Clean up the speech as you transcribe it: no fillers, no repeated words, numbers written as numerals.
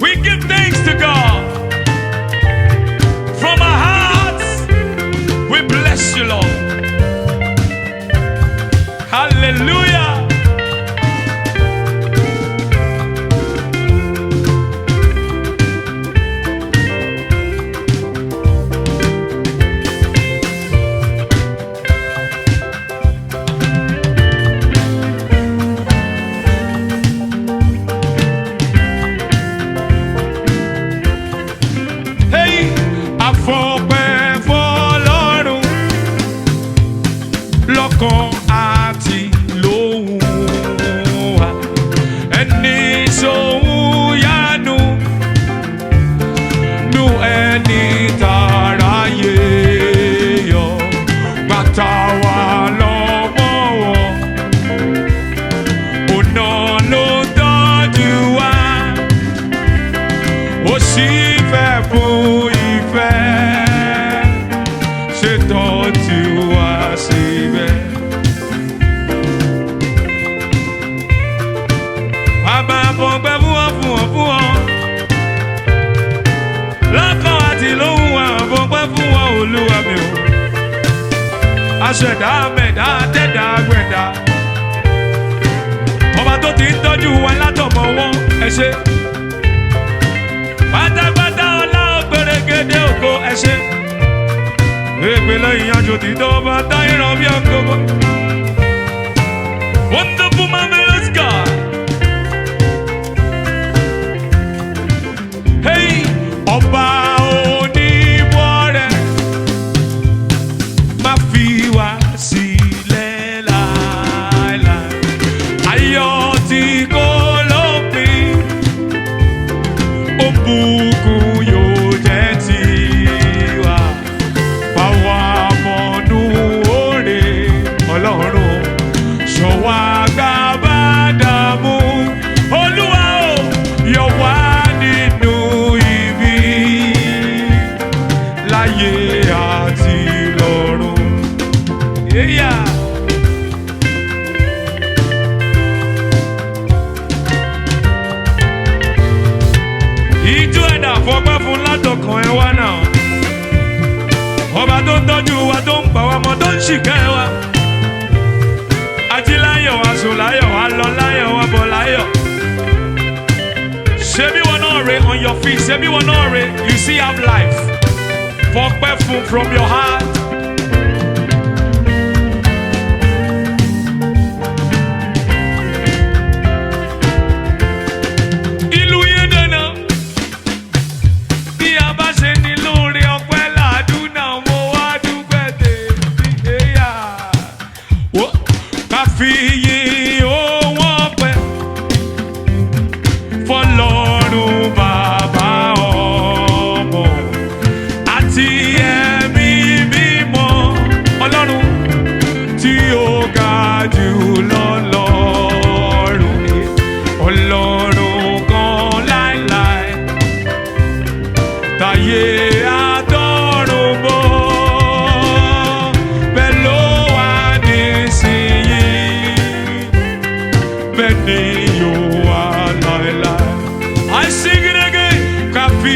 We give thanks to God. From our hearts, we bless you, Lord. Hallelujah. Lọ́kàn àti lóhùn wa ẹni sóhun yánu nu ẹni tàráyé yọ bàtà wà lọ́wọ́ wọn ọ̀nà ló tọ́jú wa ó sì fẹ́ fún ìfẹ́ ṣètọ́jú wa síbẹ̀. Bàbá fọpẹ́ fún wọn. Lọ́kàn àti lóhùn wa fọpẹ́ fún wọn Olúwa mi o. Aṣẹ̀dá mẹ̀dá tẹ̀dá gbẹ̀dá. Ọba tó ti ń tọ́jú wa látọ̀mọ́ wọn ẹ ṣé. Pátápátá ọlá ògbèrègèdè ògo ẹ ṣé. Èpèlè ìyànjú ti dọ́ba táyìrán bí ọgọ́gọ́. Wonderful marvelous God. Hey, ọba oníwọ̀rẹ́ má fi wá sílẹ̀ láéláé. Ayọ̀ tí kò lópin, òbùkún yóò jẹ́ tiwa. Báwa mọ̀nú òre Ọlọ́run ṣọwọ́ àgbà bá dààmú. Olúwa o yọ wá nínú ibi láyé àti lọ́run. Yeah. Ìjọ ẹ̀dá fọpẹ́ fún látọkàn ẹ wá náà. Ọba tó ń tọ́jú wa tó ń pa wa mọ́ tó ń ṣìkẹ́ wa. Àti láyọ̀ wa sùn láyọ̀ wa lọ láyọ̀ wa bọ̀ láyọ̀. Ṣebí wọn náà re on your feet. Ṣebí wọn náà re you still have life. Fọpẹ́ fún from your heart. Ìlú yẹn dáná. Bí a bá ṣe ní lóore ọpẹ́ làdúnà mo wá dúpẹ́ tèmi. Ká fi yìn ohùn ọpẹ́ fọ́lọ́run bàbá ọmọ àti ẹ̀mí mímọ́. Ọlọ́run tí ó ga jù lọ lọ́run. Ọlọ́run kan láéláé táyé àtọ̀run mọ́. Bẹ́ẹ̀ ló wà nísìnyí, bẹ́ẹ̀ ni yóò wà láéláé. I sing it again. Ká fi